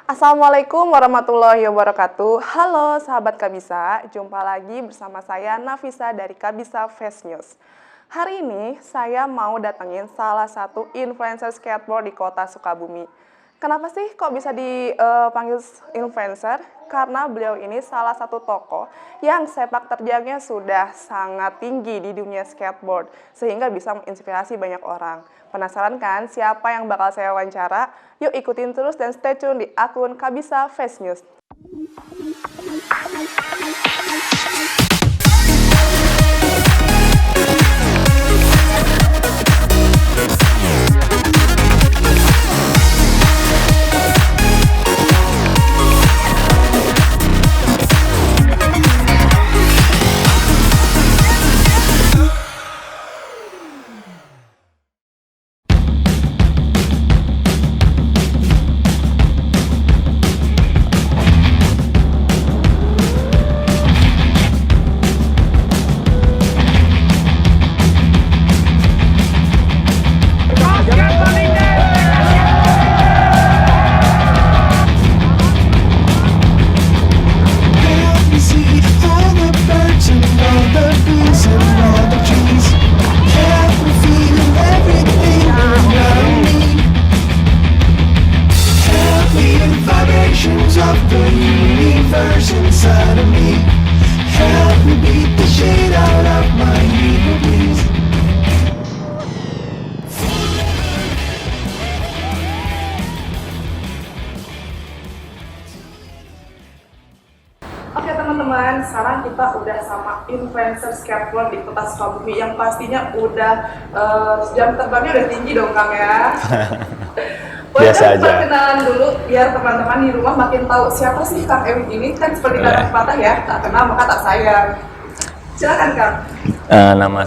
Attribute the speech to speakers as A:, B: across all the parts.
A: Assalamualaikum warahmatullahi wabarakatuh. Halo sahabat Kabisa, jumpa lagi bersama saya Nafisa dari Kabisa Fast News. Hari ini saya mau datengin salah satu influencer skateboard di kota Sukabumi. Kenapa sih kok bisa dipanggil influencer? Karena beliau ini salah satu tokoh yang sepak terjangnya sudah sangat tinggi di dunia skateboard, sehingga bisa menginspirasi banyak orang. Penasaran kan siapa yang bakal saya wawancara? Yuk ikutin terus dan stay tune di akun Kabisa Fast News.
B: Of the universe inside of me, help me beat the shit out of my ego, please.
A: Oke teman-teman, sekarang kita udah sama influencer skateboard di kota Sukabumi yang pastinya udah jam terbangnya udah tinggi dong Kang ya.
C: Biasa aja.
A: Perkenalan dulu biar teman-teman di rumah makin tahu siapa sih Kang Ewing ini, kan seperti kata pepatah ya, tak kenal maka tak sayang. Silakan Kang.
C: Nama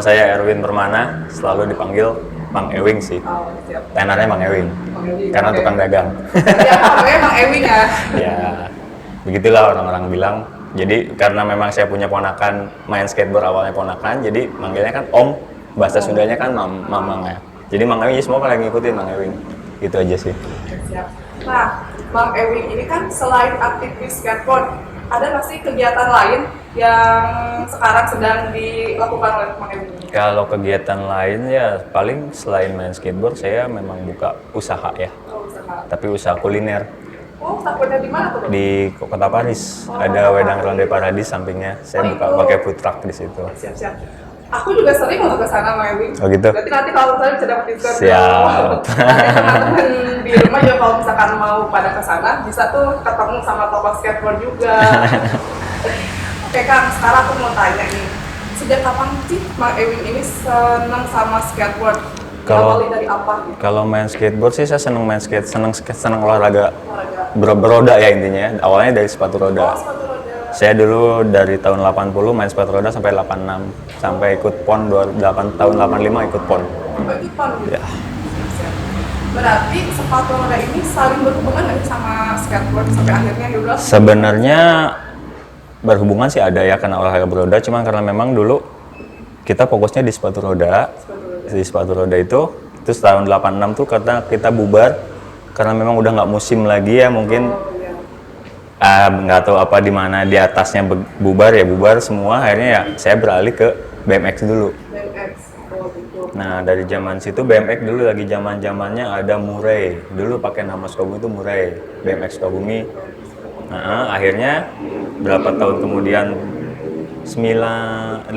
C: saya Erwin Permana, selalu dipanggil Mang Ewing sih.
A: Oh, siap.
C: Tenornya Mang Ewing,
A: Ewing,
C: karena
A: oke.
C: tukang dagang.
A: Ya, Mang Ewing ya.
C: Ya, begitulah orang-orang bilang. Jadi karena memang saya punya ponakan main skateboard, awalnya ponakan, jadi manggilnya kan Om, bahasa Sundanya kan Mamang ya. Jadi Mang Ewing semua pada ngikutin Mang Ewing, gitu aja sih.
A: Siap. Nah, Mang Ewing ini kan selain aktif di skateboard, ada nggak sih kegiatan lain yang sekarang sedang dilakukan oleh Mang Ewing?
C: Kalau kegiatan lain ya paling selain main skateboard saya memang buka usaha ya,
A: Oh, usaha.
C: tapi usaha kuliner.
A: Oh, takutnya di mana tuh?
C: Di Kota Paris ada Wedang Ronde Paradis sampingnya. Saya buka pakai food truck di situ.
A: Siap-siap. Aku juga sering mau ke sana, Mang Ewing.
C: Oh gitu?
A: Berarti nanti kalau saya bisa dapat diskon.
C: Siap.
A: Nanti teman-teman di rumah juga kalau misalkan mau pada ke sana, bisa tuh ketemu sama toko skateboard juga. Oke Kang, sekarang aku mau tanya nih. Sejak kapan sih Mang Ewing ini senang sama skateboard? Awali dari apa gitu?
C: Kalau main skateboard sih saya seneng main skate, seneng olahraga
A: Olahraga.
C: beroda ya intinya. Awalnya dari sepatu
A: Oh,
C: roda.
A: sepatu roda.
C: Saya dulu dari tahun 80 main sepatu roda sampai 86, sampai ikut PON 28 tahun 85 ikut PON.
A: Bagi pon gitu.
C: Ya.
A: Siap. Berarti sepatu roda ini saling berhubungan nggak sih sama skateboard sampai akhirnya ya udah?
C: Sebenarnya berhubungan sih ada ya karena olahraga beroda, cuma karena memang dulu kita fokusnya di sepatu roda. Di sepatu roda itu terus tahun 86 tuh karena kita bubar karena memang udah nggak musim lagi ya mungkin.
A: Oh, iya.
C: Nggak tahu apa di mana di atasnya bubar ya bubar semua, akhirnya ya saya beralih ke BMX dulu.
A: BMX. Oh, gitu.
C: Nah dari zaman situ BMX dulu lagi zamannya ada Murai, dulu pakai nama Sukabumi itu Murai, BMX Sukabumi. Nah, akhirnya berapa tahun kemudian 87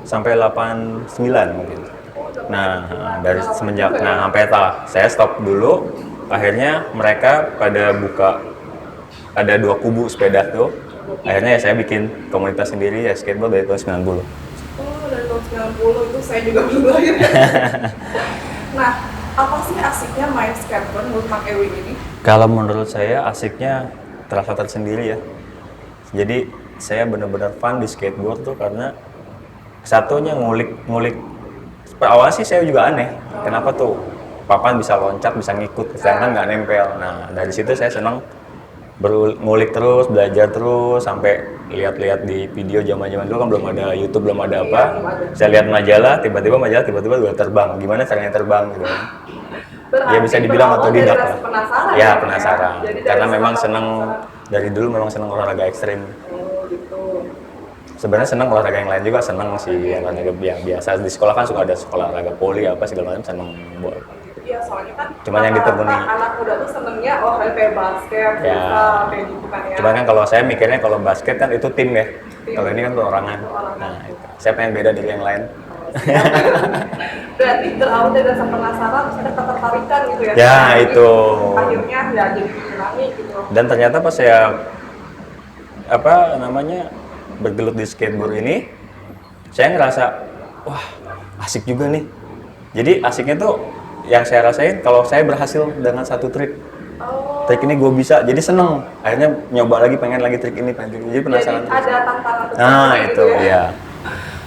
C: sampai 89 mungkin. Nah dari semenjak sampai saya stop dulu. Akhirnya mereka pada buka, ada 2 kubu sepeda tuh. Akhirnya ya saya bikin komunitas sendiri ya skateboard dari tahun 90.
A: Oh, dari tahun 90 itu saya juga belum lahir. Nah, apa sih asiknya main skateboard menurut Mang Ewing ini?
C: Kalau menurut saya asiknya terasa tersendiri ya. Jadi saya benar-benar fun di skateboard tuh karena satunya ngulik. Awalnya sih saya juga aneh, kenapa tuh papan bisa loncat, bisa ngikut, sedangkan nggak nempel. Nah dari situ saya senang ngulik terus, belajar terus, sampai lihat-lihat di video zaman-zaman dulu kan belum ada YouTube, belum ada apa. Saya lihat majalah, tiba-tiba udah terbang. Gimana caranya terbang gitu kan.
A: Berarti
C: ya bisa dibilang
A: berawal
C: otodidak
A: dari
C: lah.
A: rasa penasaran
C: Ya
A: ya?
C: penasaran.
A: Jadi dari
C: Karena
A: rasa
C: memang seneng
A: penasaran.
C: dari dulu memang seneng olahraga ekstrim.
A: Oh gitu.
C: Sebenarnya seneng olahraga yang lain juga seneng sih, olahraga biasa. Di sekolah kan suka ada sekolah olahraga poli apa segala macam seneng.
A: Iya, soalnya kan
C: Cuman yang
A: rata-rata
C: ditekuni.
A: anak muda tuh senengnya kayak basket,
C: Ya.
A: futsal, kayak gitu kan ya.
C: Cuman kan kalau saya mikirnya kalau basket kan itu tim ya.
A: Tim.
C: Kalau ini kan perorangan. Nah, itu. Saya pengen beda dari yang lain.
A: Berarti berawal dari rasa penasaran, terus ada ketertarikan gitu ya.
C: Ya,
A: Jadi,
C: itu.
A: akhirnya ya jadi menyenangi gitu.
C: Dan ternyata pas saya bergelut di skateboard ini, saya ngerasa wah asik juga nih. Jadi asiknya tuh yang saya rasain kalau saya berhasil dengan satu trik.
A: Oh,
C: Trik ini gue bisa, jadi seneng. Akhirnya nyoba lagi, pengen lagi trik ini, pengen trik ini. Jadi penasaran.
A: jadi ada tantangan
C: Nah
A: tersendiri
C: itu
A: gitu
C: ya.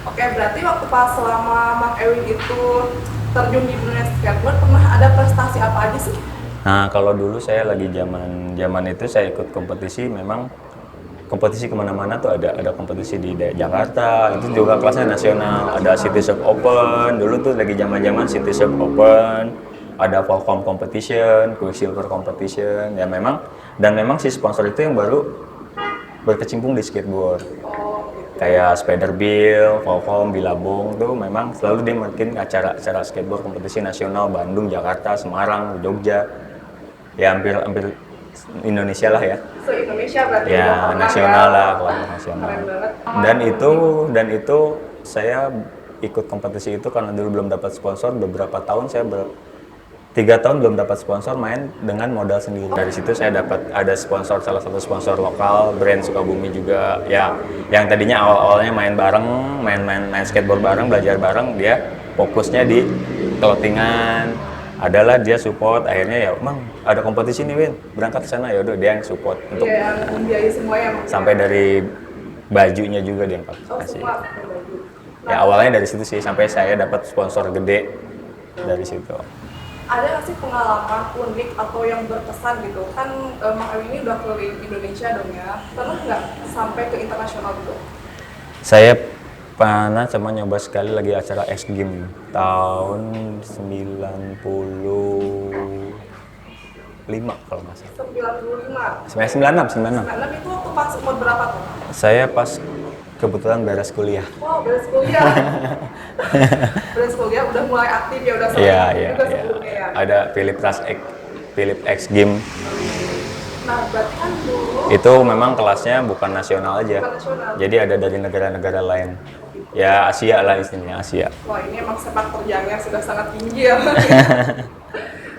A: Oke, berarti waktu pas selama Mang Ewing itu terjun di dunia skateboard, pernah ada prestasi apa aja sih?
C: Nah kalau dulu saya lagi zaman itu saya ikut kompetisi, memang kompetisi kemana-mana tuh ada kompetisi di Jakarta, itu juga kelasnya nasional, ada City Shop Open, dulu tuh lagi zaman City Shop Open, ada Volcom Competition, Quicksilver Competition, ya memang si sponsor itu yang baru berkecimpung di skateboard.
A: Oh, gitu.
C: Kayak Spiderbill, Volcom, Billabong tuh memang selalu dia bikin acara skateboard kompetisi nasional, Bandung, Jakarta, Semarang, Jogja, ya hampir Indonesia lah ya.
A: Se-Indonesia berarti udah
C: Ya
A: pernah
C: nasional
A: ya.
C: lah, kelas nasional.
A: Keren banget.
C: Dan itu saya ikut kompetisi itu karena dulu belum dapat sponsor. Beberapa tahun 3 tahun belum dapat sponsor, main dengan modal sendiri. Dari situ saya dapat ada sponsor, salah satu sponsor lokal, brand Sukabumi juga. Ya, yang tadinya awalnya main bareng, main skateboard bareng, belajar bareng, dia fokusnya di clothingan. Adalah dia support, akhirnya ya, Mang, ada kompetisi nih Win, berangkat ke sana, ya udah dia yang support untuk
A: Iya, yang membiayai semua ya. Mang.
C: sampai dari bajunya juga dia yang
A: Oh,
C: kasih.
A: semua pakai baju.
C: Ya awalnya dari situ sih sampai saya dapat sponsor gede dari situ.
A: Ada nggak sih pengalaman unik atau yang berkesan gitu? Kan Mang Ewing ini udah keliling Indonesia dong ya. Pernah nggak sampai ke internasional gitu?
C: Saya pernah cuma nyoba sekali lagi acara X Games tahun 95 kalau nggak salah.
A: 95.
C: Sebenarnya 96.
A: 96 itu waktu pas umur berapa tuh?
C: Saya pas kebetulan beres kuliah.
A: Wow, beres kuliah. Beres kuliah udah mulai aktif ya, udah sering
C: Iya.
A: juga sebelumnya ya.
C: Ada Philip X Games.
A: Nah, berarti kan dulu
C: Itu memang kelasnya bukan nasional aja.
A: Bukan nasional.
C: Jadi ada dari negara-negara lain. Ya Asia lah istilahnya, Asia.
A: wah ini emang sepak terjangnya sudah sangat tinggi ya.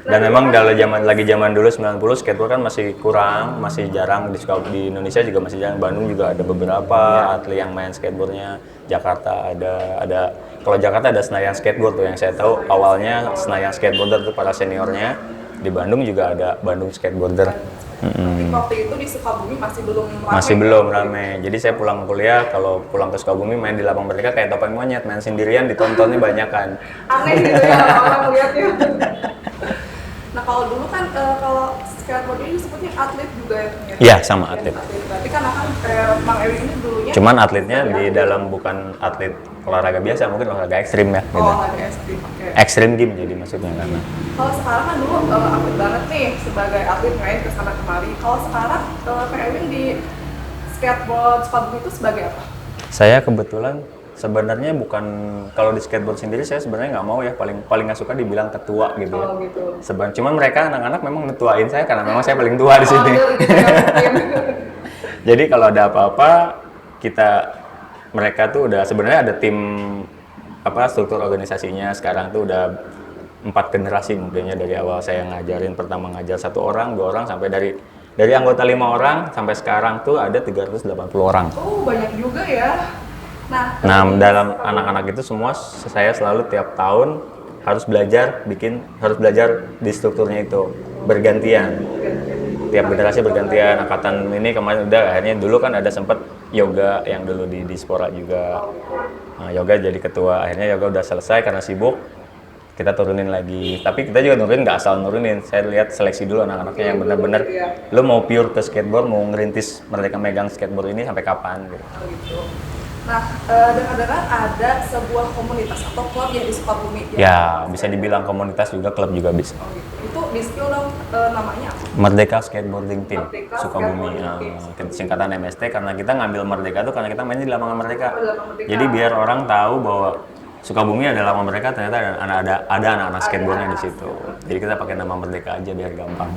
C: Dan memang dari zaman dulu 90 skateboard kan masih kurang, masih jarang di Indonesia juga masih jarang. Bandung juga ada beberapa atlet yang main skateboardnya. Jakarta ada kalau Jakarta ada Senayan Skateboard tuh yang saya tahu awalnya Senayan Skateboarder tuh para seniornya. Di Bandung juga ada Bandung Skateboarder.
A: Tapi waktu itu di Sukabumi masih belum ramai.
C: Masih belum rame. Jadi saya pulang kuliah, kalau pulang ke Sukabumi main di lapang merdeka kayak topeng monyet, main sendirian ditontonnya banyak kan.
A: Aneh gitu ya orang melihatnya. Nah kalau dulu kan kalau skateboard ini disebutnya atlet juga ya? Bang, ya?
C: Iya, sama atlet.
A: Berarti kan akan Mang Ewing ini dulunya.
C: Cuman atletnya di dalam bukan atlet olahraga biasa, mungkin olahraga ekstrim ya. Gitu.
A: Oh, ada SD. Oke.
C: Ekstrim game jadi maksudnya karena.
A: Kalau sekarang kan dulu aktif banget nih sebagai atlet main ke sana kemari. Kalau sekarang Mang Ewing di skateboard Sukabumi itu sebagai apa?
C: Saya kebetulan sebenarnya bukan kalau di skateboard sendiri saya sebenarnya nggak mau ya paling nggak suka dibilang ketua gitu ya.
A: Oh gitu.
C: Cuman mereka anak-anak memang ngetuain saya karena memang saya paling tua di sini.
A: Oh, gitu ya, mungkin.
C: Jadi kalau ada apa-apa mereka tuh udah sebenarnya ada tim struktur organisasinya sekarang tuh udah 4 generasi mungkinnya dari awal saya ngajarin pertama ngajar 1 orang 2 orang sampai dari anggota 5 orang sampai sekarang tuh ada 380 orang.
A: Oh banyak juga ya. Nah
C: Dalam anak-anak itu semua saya selalu tiap tahun harus belajar di strukturnya itu bergantian. Tiap generasi bergantian. Angkatan ini kemarin udah akhirnya dulu kan ada sempat yoga yang dulu di Dispora juga. Nah, yoga jadi ketua. Akhirnya yoga udah selesai karena sibuk. Kita turunin lagi. Tapi kita juga nurunin nggak asal nurunin. Saya lihat seleksi dulu anak-anaknya yang benar-benar lo mau pure ke skateboard, mau ngerintis mereka megang skateboard ini sampai kapan gitu.
A: gitu. Nah, dengar-dengar ada sebuah komunitas atau klub yang di Sukabumi.
C: Ya, bisa dibilang komunitas juga, klub juga bisa.
A: Oh, gitu. Itu di-spill dong namanya apa?
C: Merdeka Skateboarding Team
A: Merdeka
C: Sukabumi.
A: Skateboarding Team.
C: Singkatan MST, karena kita ngambil Merdeka tuh karena kita main di lapangan Merdeka.
A: Oh, di lapangan Merdeka.
C: Jadi biar orang tahu bahwa Sukabumi ada lapangan Merdeka, ternyata ada anak-anak skateboardnya di situ. Jadi kita pakai nama Merdeka aja biar gampang.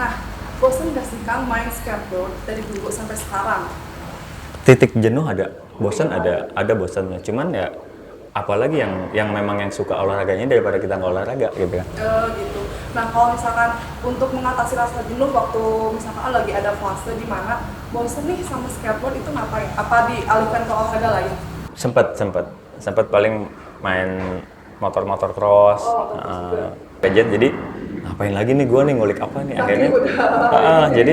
A: Nah, bosen gak sih Kang main skateboard dari dulu sampai sekarang?
C: Titik jenuh ada, bosan ada bosannya. Cuman ya apalagi yang memang yang suka olahraganya daripada kita nggak olahraga gitu kan.
A: Gitu. Nah, kalau misalkan untuk mengatasi rasa jenuh waktu misalkan lagi ada fase di mana bosen nih sama skateboard itu ngapain? Apa dialihkan ke olahraga lain?
C: Sempet paling main motor cross, gadget. Jadi ngapain lagi nih gue nih, ngulik apa nih akhirnya. Jadi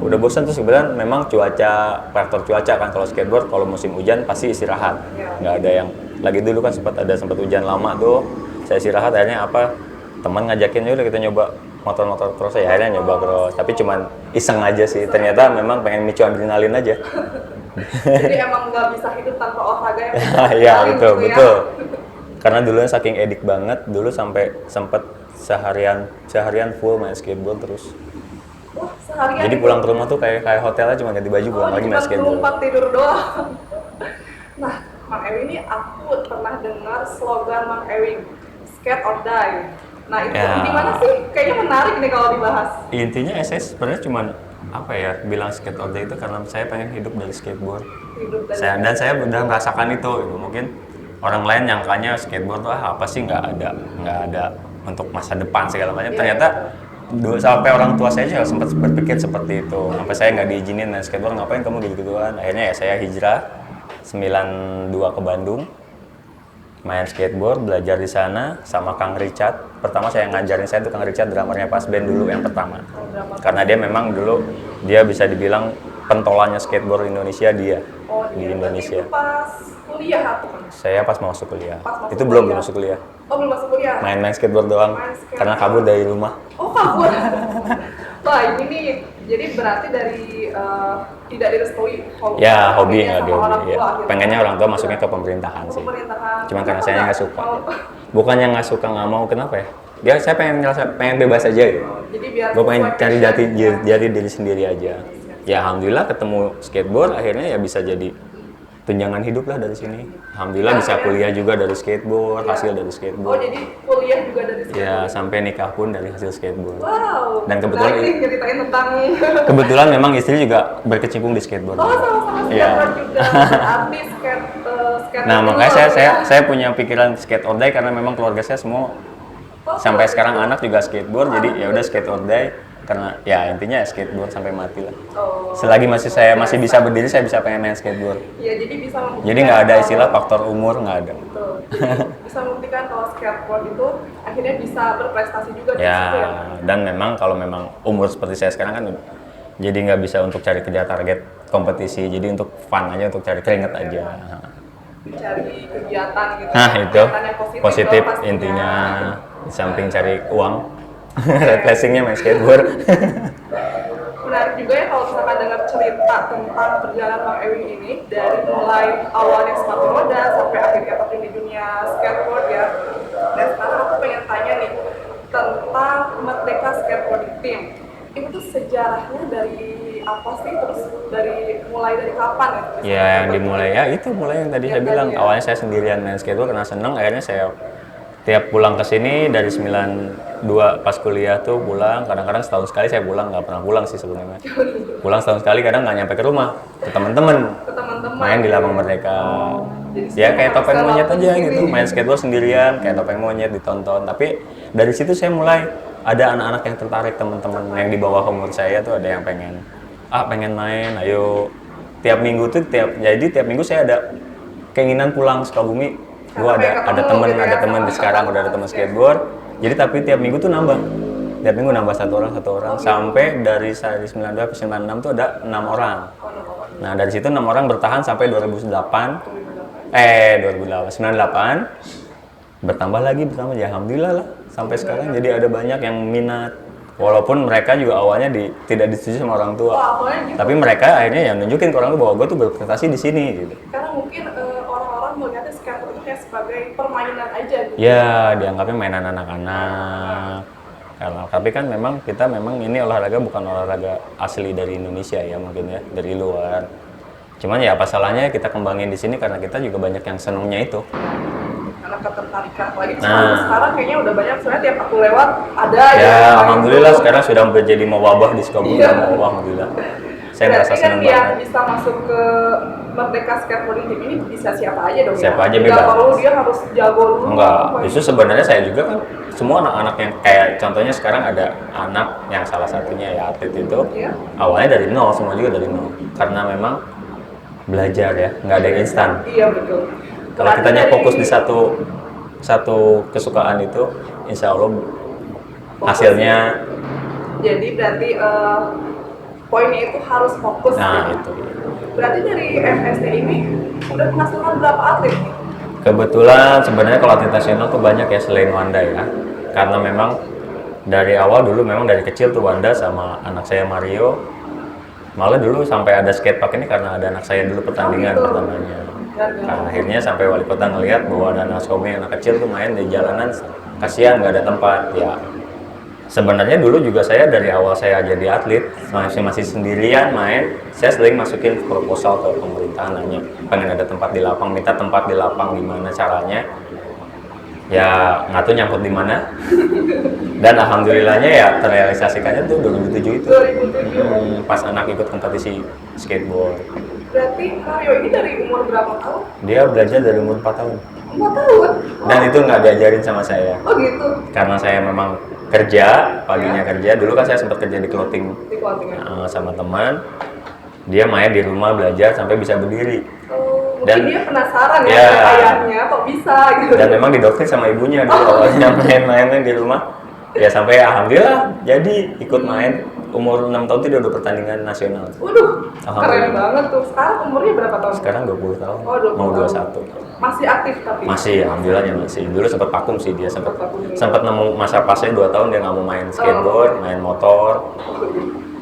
C: udah bosan. Terus kemudian memang faktor cuaca kan, kalau skateboard kalau musim hujan pasti istirahat, nggak ada yang lagi. Dulu kan sempat hujan lama tuh, saya istirahat. Akhirnya teman ngajakin, udah kita nyoba motor cross ya. Akhirnya nyoba cross, tapi cuman iseng aja sih, ternyata memang pengen micu adrenalin aja.
A: Jadi emang nggak bisa hidup tanpa olahraga yang
C: Iya betul. Karena dulunya saking edik banget, dulu sampai sempet seharian full main skateboard terus.
A: Wah, seharian.
C: Jadi pulang ke rumah tuh kayak hotelnya cuma ganti baju, pulang lagi main skateboard.
A: Cuma tidur doang. Nah, Mang Ewi ini aku pernah dengar slogan Mang Ewi, skate or die. Nah, itu gimana sih? Kayaknya menarik nih kalau dibahas.
C: Intinya saya sebenarnya cuma bilang skate or die itu karena saya pengen hidup dari skateboard. Dan saya udah merasakan itu. Mungkin orang lain nyangkanya skateboard tuh apa sih, nggak ada untuk masa depan segala macam. Ternyata sampai orang tua saya juga sempat berpikir seperti itu. Sampai saya nggak diizinin main skateboard, ngapain kamu gitu-gituan. Akhirnya ya saya hijrah 92 ke Bandung, main skateboard, belajar di sana sama Kang Richard. Pertama saya ngajarin saya tuh Kang Richard, drummernya pas band dulu yang pertama. Karena dia memang dulu dia bisa dibilang pentolannya skateboard Indonesia di Indonesia.
A: Itu pas kuliah atau?
C: Saya pas mau masuk kuliah. Itu belum masuk kuliah.
A: Oh, belum masuk kuliah.
C: Main skateboard doang karena kabur dari rumah.
A: Oh, kabur. Wah, ini nih jadi berarti dari tidak direstui hobi.
C: Ya, hobi nggak
A: sama orang
C: hobi. Ya.
A: tua, gitu.
C: Pengennya orang tua masuknya ke pemerintahan sih. Cuman karena saya nggak suka. Bukannya nggak suka, nggak mau, kenapa ya? Saya pengen bebas aja gitu.
A: Jadi biar
C: gue pengen cari jati diri sendiri aja. Ya alhamdulillah ketemu skateboard, akhirnya ya bisa jadi tunjangan hidup lah dari sini. Alhamdulillah bisa kuliah juga dari skateboard, hasil dari skateboard.
A: Oh, jadi kuliah juga dari skateboard.
C: Ya, sampai nikah pun dari hasil skateboard.
A: Wow.
C: Dan kebetulan
A: ceritain tentang
C: kebetulan memang istri juga berkecimpung di skateboard.
A: Oh, sama-sama skateboard juga. Berarti skate.
C: Nah, makanya saya punya pikiran skate or die karena memang keluarga saya semua sampai sekarang anak juga skateboard, jadi ya udah skate or die. Karena ya intinya skateboard sampai mati lah. Selagi saya masih bisa berdiri, saya bisa pengen main skateboard.
A: Iya, jadi bisa membuktikan.
C: Jadi nggak ada istilah faktor umur, nggak ada.
A: Betul. Bisa membuktikan kalau skateboard itu akhirnya bisa berprestasi juga di
C: Ya,
A: situ ya.
C: dan memang kalau memang umur seperti saya sekarang kan, jadi nggak bisa untuk cari kejar target kompetisi. Jadi untuk fun aja, untuk cari keringet aja.
A: Cari kegiatan gitu.
C: Nah itu
A: Kegiatan yang
C: positif
A: pastinya.
C: intinya, di samping cari uang. Refreshingnya main skateboard.
A: Menarik juga ya kalau misalkan dengar cerita tentang perjalanan Bang Ewi ini dari mulai awalnya sepatu roda sampai akhirnya terjun di dunia skateboard ya. Dan sekarang aku pengen tanya nih tentang Merdeka Skateboarding Team. Itu tuh sejarahnya dari apa sih, terus mulai dari kapan ya?
C: Ya yang dimulai ya itu mulai yang tadi saya bilang. Awalnya saya sendirian main skateboard karena seneng, akhirnya saya tiap pulang ke sini dari 92 pas kuliah tuh pulang, kadang-kadang setahun sekali saya pulang, nggak pernah pulang sih sebenarnya. Pulang setahun sekali, kadang nggak nyampe ke rumah, ke teman-teman. Main di lapangan Merdeka. Ya kayak topeng monyet aja gitu, main skateboard sendirian, kayak topeng monyet ditonton. Tapi dari situ saya mulai ada anak-anak yang tertarik, teman-teman yang di bawah umur saya tuh ada yang pengen main, ayo. Tiap minggu tiap minggu saya ada keinginan pulang Sukabumi. Gue ada temen sekarang udah ada temen skateboard, jadi tapi tiap minggu tuh tiap minggu nambah satu orang sampai dari 92 ke 96 tuh ada 6 orang. Nah dari situ 6 orang bertahan sampai 98 bertambah ya alhamdulillah lah sampai sekarang. Jadi ada banyak yang minat, Walaupun mereka juga awalnya tidak disetujui sama orang tua.
A: Oh, awalnya gitu.
C: Tapi mereka akhirnya yang nunjukin ke orang tua bahwa gue tuh berprestasi di sini gitu.
A: Karena mungkin orang-orang melihatnya skateboard itu kayak sebagai permainan aja gitu.
C: Ya, dianggapnya mainan anak-anak. Tapi kan memang kita ini olahraga bukan olahraga asli dari Indonesia ya, mungkin ya, dari luar. Cuman ya apa salahnya kita kembangin di sini karena kita juga banyak yang senengnya itu.
A: Karena ketertarikan lagi.
C: Nah.
A: Sekarang kayaknya udah banyak, soalnya tiap aku lewat ada
C: Ya,
A: yang
C: alhamdulillah
A: main
C: sekarang sudah menjadi mewabah di Sukabumi.
A: Iya.
C: Alhamdulillah. Saya
A: Berarti
C: merasa
A: kan
C: senang
A: yang
C: banget.
A: bisa masuk ke Merdeka Skateboarding Team ini bisa siapa aja dong
C: Siapa
A: ya?
C: aja,
A: Nggak
C: bebas.
A: perlu dia harus jago dulu.
C: Enggak,
A: apa
C: justru sebenarnya saya juga kan semua anak-anak yang kayak contohnya sekarang ada anak yang salah satunya ya atlet itu
A: Iya.
C: awalnya dari nol, semua juga dari nol karena memang belajar ya, nggak ada yang instan.
A: Iya betul.
C: Kalau
A: Berarti
C: kitanya
A: dari-
C: fokus di satu kesukaan itu, insya Allah hasilnya,
A: Jadi berarti poinnya itu harus fokus.
C: nah
A: ya.
C: itu.
A: Berarti dari FST ini udah menghasilkan berapa atlet nih?
C: Kebetulan sebenarnya kalau atlet nasional tuh banyak ya selain Wanda ya, karena memang dari awal dulu memang dari kecil tuh Wanda sama anak saya Mario, malah dulu sampai ada skatepark ini karena ada anak saya dulu pertandingan
A: Oh, gitu.
C: pertamanya. Nah, akhirnya sampai wali kota ngelihat bahwa ada anak Sukabumi anak kecil tuh main di jalanan, kasihan nggak ada tempat ya. Sebenarnya dulu juga saya dari awal saya jadi atlet masih sendirian main, saya sering masukin proposal ke pemerintahan nanya pengen ada tempat di lapang, minta tempat di lapang gimana caranya, ya nggak tahu nyangkut di mana. Dan alhamdulillahnya ya terrealisasikannya tuh 2007 itu.
A: 2007.
C: Pas anak ikut kompetisi skateboard.
A: Berarti Mario ini dari umur berapa tahun?
C: Dia belajar dari umur 4 tahun.
A: 4 tahun.
C: Dan itu nggak diajarin sama saya.
A: Oh gitu.
C: Karena saya memang kerja, paginya kerja. Dulu kan saya sempat kerja di clothing
A: Di clothing.
C: sama teman. Dia main di rumah belajar sampai bisa berdiri.
A: Oh, mungkin
C: Dan-
A: dia penasaran ya,
C: Ya.
A: sama ayahnya kok bisa gitu.
C: Dan memang didoktrin sama ibunya dulu awalnya main-main di rumah. Ya sampai alhamdulillah jadi ikut main. Umur 6 tahun tuh dia udah pertandingan nasional.
A: Waduh, keren
C: Alhamdulillah.
A: banget tuh. Sekarang umurnya berapa tahun?
C: Sekarang 20 tahun,
A: Oh, 20
C: mau
A: tahun.
C: 21.
A: Masih aktif tapi?
C: Masih, alhamdulillahnya masih. Dulu sempat vakum sih dia, sempat
A: Sempat vakum.
C: sempat nemu masa pasnya 2 tahun dia nggak mau main skateboard, main motor.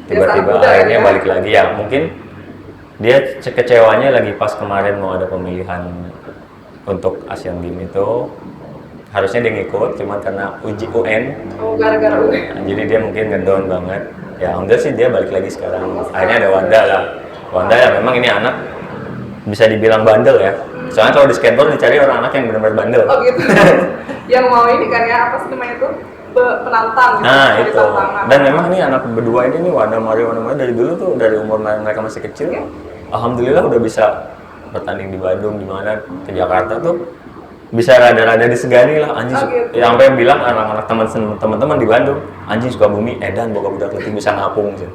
C: Tiba-tiba
A: Ya, saat muda
C: akhirnya
A: ya.
C: balik lagi ya. Mungkin dia kecewanya lagi pas kemarin mau ada pemilihan untuk Asian Games itu. Harusnya dia ngikut, cuman karena uji UN,
A: Oh, gara-gara udah.
C: jadi dia mungkin ngedown banget. Ya alhamdulillah sih dia balik lagi sekarang. Akhirnya ada Wanda lah. Wanda ya memang ini anak bisa dibilang bandel ya. Soalnya kalau di skateboard dicari orang anak yang benar-benar bandel.
A: Oh gitu. Yang mau ini kan ya, apa sih namanya itu? Penantang gitu.
C: Nah
A: cari
C: itu.
A: tantangan.
C: Dan memang ini anak berdua ini nih Wanda Mario dari dulu tuh dari umur mereka masih kecil.
A: Iya.
C: Alhamdulillah udah bisa bertanding di Bandung di mana ke Jakarta tuh bisa rada-rada disegani lah anjing.
A: Oh, gitu.
C: Yang sampai bilang anak-anak teman-teman di Bandung anjing Sukabumi edan boga budak leutik bisa ngapung sih.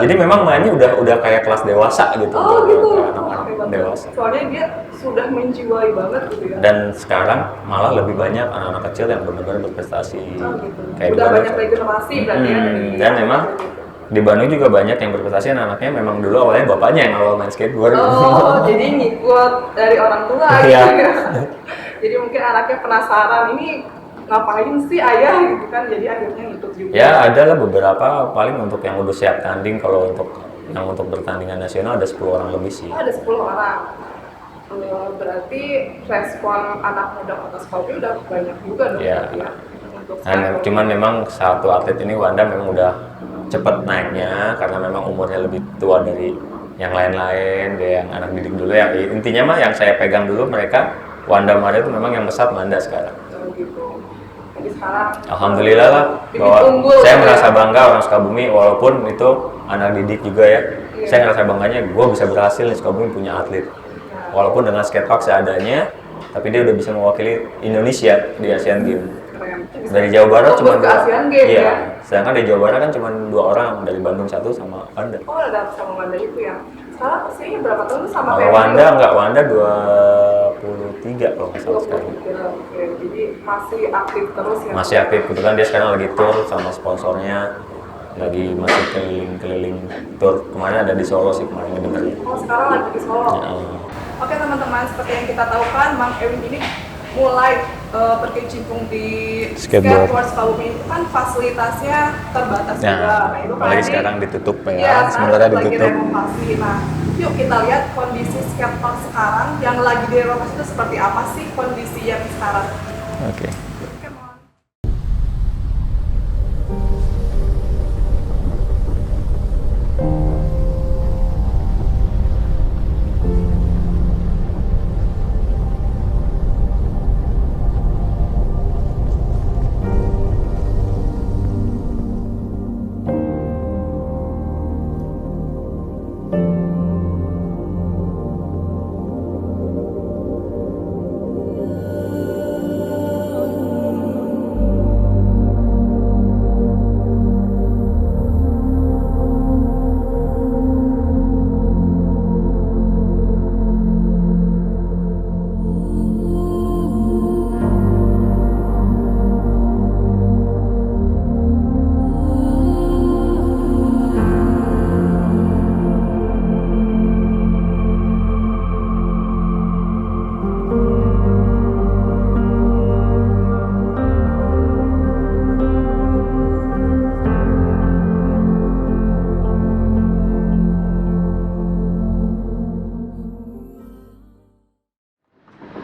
C: Jadi memang mainnya udah kayak kelas dewasa gitu.
A: Oh gitu.
C: Kayak anak-anak
A: Hebat.
C: dewasa.
A: Soalnya dia sudah menjiwai banget gitu ya.
C: Dan sekarang malah lebih banyak anak-anak kecil yang benar-benar berprestasi.
A: Oh gitu.
C: Kayak di
A: Udah
C: Bandung.
A: banyak regenerasi berarti ya. dari
C: Dan memang di Bandung juga banyak yang berprestasi anaknya memang dulu awalnya bapaknya yang awal main skateboard.
A: Oh, jadi ngikut dari orang tua
C: Iya.
A: gitu ya. Jadi mungkin anaknya penasaran, ini ngapain sih ayah gitu kan, jadi akhirnya ngikut juga.
C: Ya ada lah beberapa paling untuk yang udah siap tanding. Kalau untuk bertandingan nasional ada 10 orang lebih sih.
A: Oh, ada 10 orang. Berarti respon anak muda Kota Sukabumi udah banyak juga dong
C: Iya.
A: berarti ya. Untuk
C: Dan
A: skateboard.
C: cuman memang satu atlet ini Wanda memang udah cepet naiknya karena memang umurnya lebih tua dari yang lain-lain. Dia yang anak didik dulu ya. Intinya mah yang saya pegang dulu mereka Wanda Mario itu memang yang besar Wanda sekarang.
A: Oh, gitu. Jadi sekarang
C: Alhamdulillah lah
A: bibit
C: bahwa
A: unggul
C: saya
A: ya.
C: merasa bangga orang Sukabumi walaupun itu anak didik juga ya.
A: Iya.
C: Saya ngerasa bangganya gue bisa berhasil di Sukabumi punya atlet. Walaupun dengan skatepark seadanya, tapi dia udah bisa mewakili Indonesia di Asian Games.
A: keren.
C: Dari Jawa Barat cuma
A: ke Asian Games
C: iya.
A: ya.
C: Sedangkan di Jawa Barat kan cuma 2 orang, dari Bandung 1 sama Wanda.
A: Oh, ada sama Wanda itu ya. Sekarang usianya berapa tahun tuh sama
C: Kalau
A: kayak
C: Wanda
A: Mario?
C: enggak, Wanda 23 kalau nggak salah sekarang.
A: 23. Oke, jadi masih aktif terus ya.
C: Masih aktif, kebetulan dia sekarang lagi tour sama sponsornya. Lagi masih keliling-keliling tour. Kemarin ada di Solo sih kemarin dengarnya.
A: Oh, sekarang lagi di Solo.
C: Ya,
A: Oke teman-teman, seperti yang kita tahu kan, Bang Ewin ini mulai berkecimpung di
C: Skateboard.
A: skateboard Sukabumi itu kan fasilitasnya terbatas juga. Nah, itu
C: apalagi
A: kan
C: sekarang ditutup ya,
A: Iya,
C: sebenarnya
A: lagi
C: ditutup.
A: renovasi. Nah, yuk kita lihat kondisi skatepark sekarang yang lagi direnovasi itu seperti apa sih kondisi yang sekarang.
C: Oke.
A: Come on.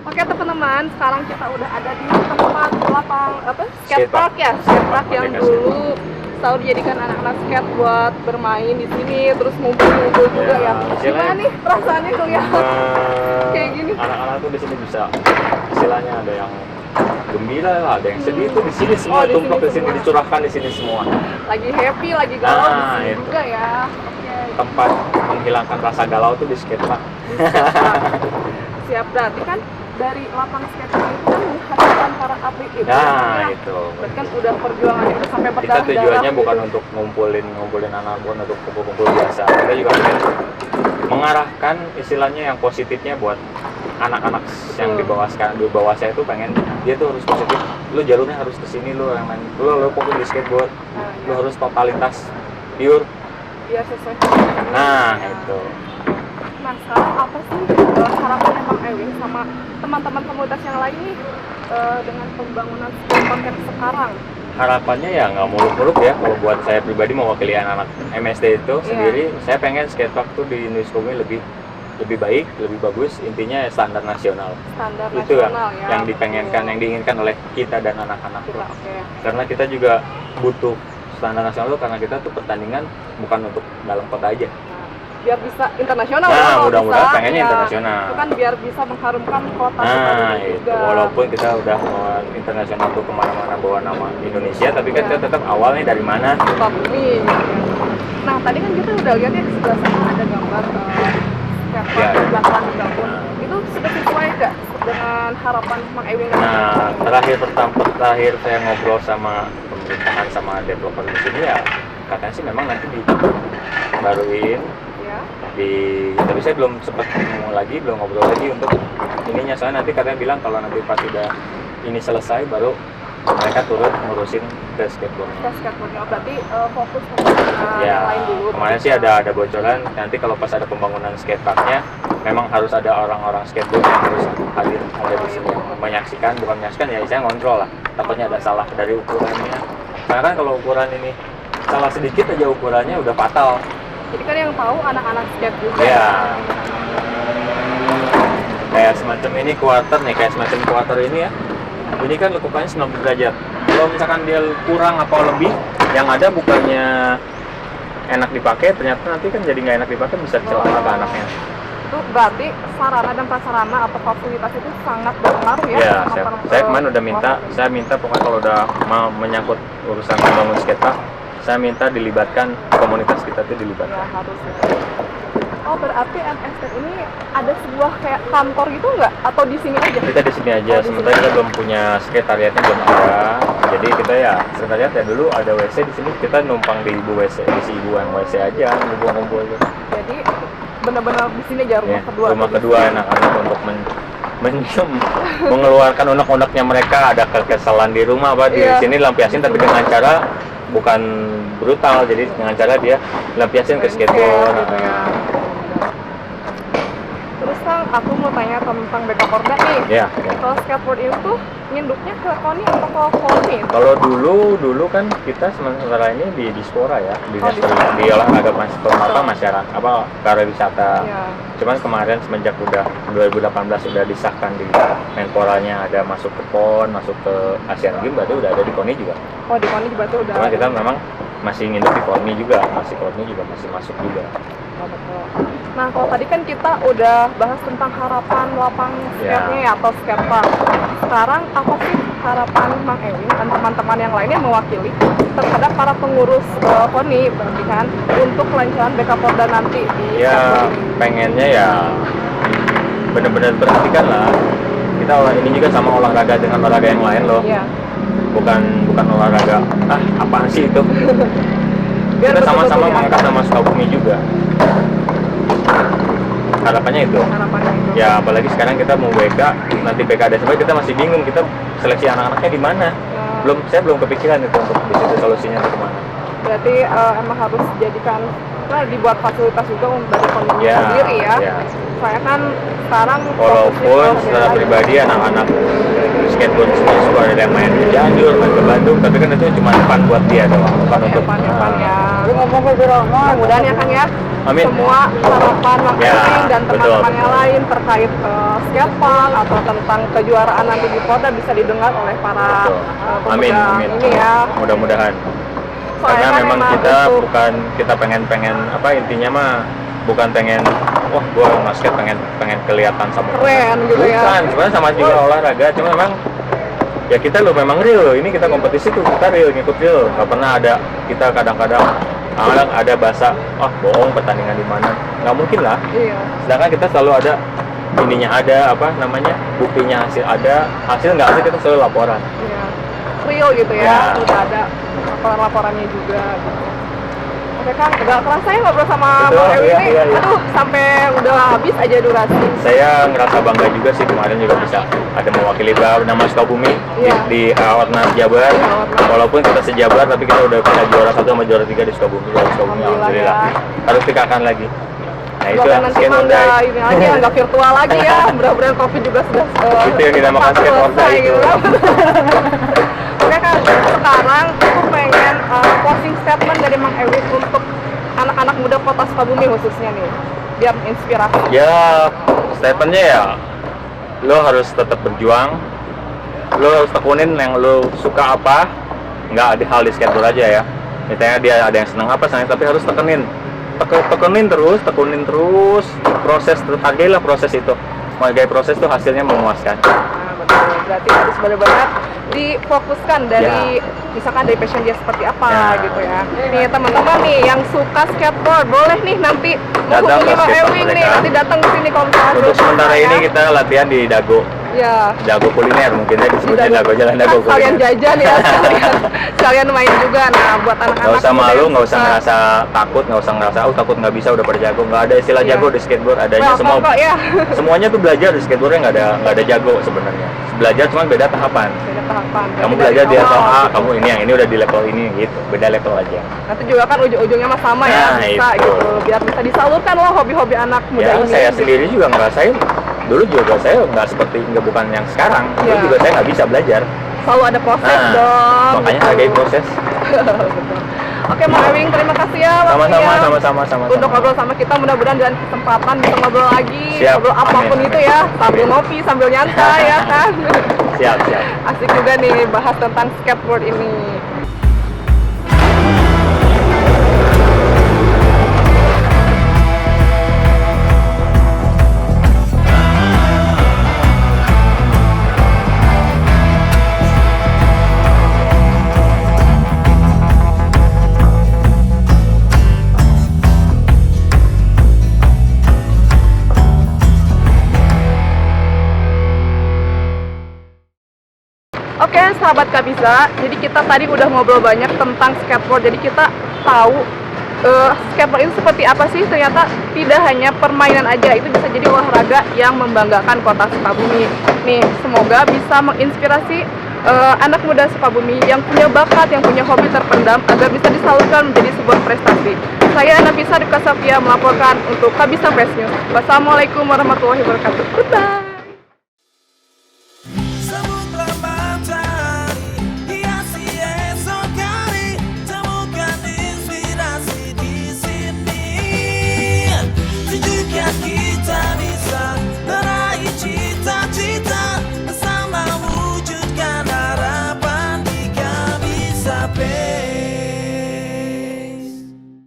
A: Oke teman-teman, sekarang kita udah ada di tempat lapang skatepark ya, skatepark yang
C: Aplikasi.
A: dulu selalu dijadikan anak-anak skate buat bermain di sini, terus ngumpul-ngumpul juga ya. Gimana
C: istilahnya-
A: nih perasaannya ngeliat kayak gini?
C: Anak-anak tuh di sini bisa istilahnya ada yang gembira lah, ada yang sedih tuh di sini semua,
A: di
C: tumpuk
A: sini
C: di sini,
A: semua.
C: dicurahkan di sini semua.
A: Lagi happy, lagi galau di
C: Nah,
A: sini
C: itu.
A: juga ya. Oke,
C: Tempat menghilangkan rasa galau tuh di skatepark.
A: siap. Berarti kan dari lapang skatepark itu kan menghasilkan para atlet itu.
C: Nah,
A: ya.
C: itu.
A: Berarti kan udah perjuangan itu sampai
C: Kita
A: berdarah-darah.
C: tujuannya bukan
A: gitu.
C: untuk ngumpulin anak, bukan untuk kumpul-kumpul biasa. Kita juga ingin mengarahkan istilahnya yang positifnya buat anak-anak yang di bawah saya itu pengen dia tuh harus positif. Lu jalurnya harus ke sini, lu yang main. Lu fokus di skateboard.
A: Nah,
C: Lu
A: ya.
C: harus totalitas pure.
A: Biar sesuai.
C: Nah, itu.
A: Nah, sekarang apa sih harapannya Bang Ewin sama teman-teman komunitas yang lain nih dengan pembangunan skatepark yang sekarang?
C: Harapannya ya nggak muluk-muluk ya. Kalau buat saya pribadi mewakili anak-anak MSD itu sendiri, saya pengen skatepark tuh di Indonesia lebih baik, lebih bagus. Intinya ya standar nasional.
A: Standar
C: Itu
A: nasional ya.
C: yang dipengenkan, yang diinginkan oleh kita dan anak-anak
A: Kita,
C: tuh.
A: oke.
C: Karena kita juga butuh standar nasional tuh, karena kita tuh pertandingan bukan untuk dalam kota aja.
A: Nah, biar bisa internasional
C: Nah,
A: ya, kalau
C: mudah-mudahan
A: bisa,
C: pengennya
A: ya.
C: internasional.
A: Itu kan biar bisa mengharumkan kota kita
C: Nah,
A: dulu
C: itu
A: juga.
C: walaupun kita udah mau internasional tuh kemana-mana bawa nama Indonesia, tapi kan
A: Ya.
C: kita tetap awalnya dari mana?
A: Sukabumi. Nah, tadi kan kita udah lihat ya di sebelah sana ada gambar skatepark
C: Ya.
A: yang bakalan dibangun.
C: Nah.
A: Itu sudah sesuai nggak dengan harapan Bang Ewin?
C: Nah, terakhir saya ngobrol sama pemerintahan sama developer di sini ya, katanya sih memang nanti dibaruin
A: Ya.
C: tapi saya belum sempat ngomong lagi, belum ngobrol lagi untuk ininya, soalnya nanti katanya bilang kalau nanti pas udah ini selesai baru mereka turun ngurusin ke skateboardnya.
A: Kita skateboardnya berarti fokus ke pembangunan yang lain dulu.
C: Ya, kemarin sih ada bocoran nanti kalau pas ada pembangunan skateparknya memang harus ada orang-orang skateboard yang harus hadir ada di sini menyaksikan, bukan menyaksikan ya, saya ngontrol lah, takutnya ada salah dari ukurannya, karena kan kalau ukuran ini salah sedikit aja ukurannya udah fatal.
A: Jadi kan yang tahu anak-anak skate juga.
C: Ya, kayak semacam ini quarter nih, kayak semacam quarter ini ya, ini kan lekukannya 90 derajat. Kalau misalkan dia kurang atau lebih, yang ada bukannya enak dipakai, ternyata nanti kan jadi nggak enak dipakai, bisa celaka ke anaknya.
A: Itu berarti sarana dan prasarana atau fasilitas itu sangat berpengaruh ya.
C: Ya,
A: sama
C: saya kemarin udah minta, saya minta pokoknya kalau udah mau menyangkut urusan membangun skatepark, saya minta dilibatkan komunitas kita tuh
A: Ya,
C: dilibatkan.
A: harus ya. Oh, berarti MST ini ada sebuah kayak kantor gitu nggak? Atau di sini aja?
C: Kita di sini aja,
A: Oh, di
C: sementara
A: sini.
C: kita belum punya sekretariatnya, belum ada. Jadi kita ya sekretariat ya dulu ada WC di sini, kita numpang di ibu WC, di si ibu yang WC aja, ngumpul-ngumpul gitu.
A: Jadi benar-benar di sini aja rumah
C: Ya,
A: kedua.
C: rumah kedua anak-anak untuk mengeluarkan unek-uneknya mereka, ada kekesalan di rumah apa di
A: Iya.
C: sini lampiasin, tapi dengan cara bukan brutal, jadi dengan cara dia lampiasin ke skateboard.
A: Gitu ya. Terus Kang, aku mau tanya tentang backup order nih.
C: Ya.
A: Kalau skateboard itu nginduknya ke Koni atau ke Koni?
C: Kalau dulu kan kita sementara ini di Dispora ya, di
A: Oh,
C: di olahraga masyarakat pariwisata.
A: Iya.
C: Cuman kemarin semenjak udah 2018 udah disahkan di Menporanya ada masuk ke PON, masuk ke Asian Games, berarti udah ada di KONI juga.
A: Oh, di Koni juga tuh udah.
C: Cuman kita memang masih nginduk di KONI juga, KONI juga masih masuk juga.
A: Oh, betul. Nah, kalau tadi kan kita udah bahas tentang harapan lapang skate-nya ya, atau skatepark. Sekarang apa sih harapan Mang Ewing dan teman-teman yang lainnya mewakili terhadap para pengurus KONI berarti kan untuk kelancaran backup order nanti di
C: Ya
A: skateboard ini?
C: pengennya ya benar-benar perhatikan lah. Kita ini juga sama olahraga dengan olahraga yang lain loh.
A: Iya.
C: Bukan olahraga apaan sih itu.
A: Biar
C: Kita sama-sama
A: betul-betul
C: mengangkat nama Sukabumi juga. Harapannya itu.
A: harapannya itu.
C: Ya apalagi sekarang kita mau BK, nanti BKD sampai kita masih bingung kita seleksi anak-anaknya di mana.
A: Ya.
C: Saya belum kepikiran itu untuk di situ solusinya itu kemana.
A: Berarti emang harus dijadikan dibuat fasilitas juga dari KONI
C: Ya,
A: sendiri ya.
C: ya.
A: Saya kan sekarang
C: Walaupun secara pribadi anak-anak skateboard sendiri suka ada yang main ke Cianjur, main ke Bandung, tapi kan itu cuma fun buat dia doang, bukan untuk
A: Evan ya. Mudah-mudahan ya Kang ya.
C: Amin.
A: Semua harapan Mang
C: Ya,
A: Ewing dan
C: betul.
A: teman-teman yang lain terkait skatepark atau tentang kejuaraan nanti di Polda bisa didengar oleh para
C: Betul. Amin,
A: pemegang
C: amin.
A: ini ya.
C: Mudah-mudahan.
A: Soalnya
C: Karena
A: kan
C: memang
A: emang
C: kita
A: untuk-
C: bukan kita pengen apa intinya mah bukan pengen wah gua basket pengen kelihatan sama
A: Keren gitu ya.
C: bukan sebenarnya sama juga olahraga cuma memang ya kita lo memang real ini kita kompetisi tuh kita real ngikut real nggak pernah ada kita kadang-kadang ada bahasa bohong pertandingan di mana nggak mungkin lah
A: Iya.
C: sedangkan kita selalu ada ininya ada apa namanya buktinya hasil nggak hasil kita selalu laporan.
A: Iya. Real gitu ya.
C: Ya.
A: Udah ada laporan-laporannya juga gitu. Oke Kang, udah kerasa ya ngobrol sama
C: Betul,
A: Mang Ewing
C: iya,
A: ini.
C: iya, iya.
A: Aduh, sampai udah habis aja durasi.
C: Saya ngerasa bangga juga sih kemarin juga bisa ada mewakili nama Sukabumi
A: Iya.
C: di Ornas Jabar.
A: Ornas.
C: Walaupun kita sejabar tapi kita udah bisa juara 1 sama juara 3 di Sukabumi.
A: Alhamdulillah ya.
C: Harus tingkatkan lagi. Nah itu
A: Semoga nanti mah nggak ini lagi ya, nggak virtual lagi ya. Mudah-mudahan COVID juga sudah
C: Itu yang dinamakan
A: cepat
C: skateboard
A: selesai
C: itu.
A: gitu kan. Oke Kang, sekarang aku pengen closing statement dari Mang Ewing untuk anak-anak muda kota Sukabumi khususnya nih, biar inspirasi.
C: ya statementnya ya lo harus tetap berjuang, lo harus tekunin yang lo suka apa, nggak ada hal di skateboard aja ya. Misalnya dia ada yang senang apa tapi harus tekunin terus proses hargailah proses itu. Menghargai proses tuh hasilnya memuaskan.
A: Nah, betul. Berarti harus benar-benar difokuskan dari misalkan dari passion dia seperti apa
C: Ya.
A: gitu ya. Nih teman-teman nih yang suka skateboard boleh nih nanti
C: Datang
A: menghubungi
C: ke
A: Mang
C: skateboard
A: Ewing nih,
C: mereka.
A: nanti datang ke sini kalau misalnya
C: Untuk
A: suka
C: sementara
A: ya.
C: ini kita latihan di
A: Ya.
C: Dago kuliner mungkin ya disebutnya Dago jalan Dago
A: Kan kalian
C: kuliner.
A: jajan ya, kalian main juga. Nah, buat anak-anak
C: Nggak usah
A: muda
C: malu,
A: yang
C: nggak usah
A: suka-
C: ngerasa takut, nggak usah ngerasa takut nggak bisa udah pada jago. Nggak ada istilah
A: Iya.
C: jago di skateboard, adanya
A: Welcome
C: semua.
A: kok ya.
C: Semuanya tuh belajar di skateboardnya nggak ada jago sebenarnya. Belajar cuma beda tahapan.
A: Beda tahapan.
C: Kamu
A: Berarti
C: belajar
A: dari
C: di level
A: awal,
C: A,
A: gitu.
C: kamu ini udah di level ini gitu. Beda level aja.
A: Nanti juga kan ujung-ujungnya mah sama ya,
C: Nah,
A: bisa
C: itu.
A: gitu. Biar bisa disalurkan loh hobi-hobi anak muda
C: Ya
A: ini.
C: saya
A: gitu.
C: sendiri juga ngerasain. Dulu juga saya nggak seperti bukan yang sekarang. Dulu
A: Iya.
C: juga saya nggak bisa belajar.
A: Selalu ada proses
C: Nah,
A: dong.
C: makanya
A: gitu.
C: hargai proses.
A: Betul. Oke, Mang Ewing, terima kasih ya
C: Sama-sama,
A: waktunya.
C: sama-sama.
A: Untuk ngobrol sama kita, mudah-mudahan dengan kesempatan bisa ngobrol lagi,
C: Siap.
A: ngobrol apapun
C: Amin.
A: itu ya, sambil ngopi, sambil nyantai ya kan.
C: Siap.
A: Asik juga nih bahas tentang skateboard ini. Oke, sahabat Kabisa, jadi kita tadi udah ngobrol banyak tentang skateboard. Jadi kita tahu skateboard itu seperti apa sih. Ternyata tidak hanya permainan aja, itu bisa jadi olahraga yang membanggakan kota Sukabumi. Nih, semoga bisa menginspirasi anak muda Sukabumi yang punya bakat, yang punya hobi terpendam agar bisa disalurkan menjadi sebuah prestasi. Saya Nafisa Rifka Safia melaporkan untuk Kabisa Fest News. Wassalamualaikum warahmatullahi wabarakatuh. Goodbye.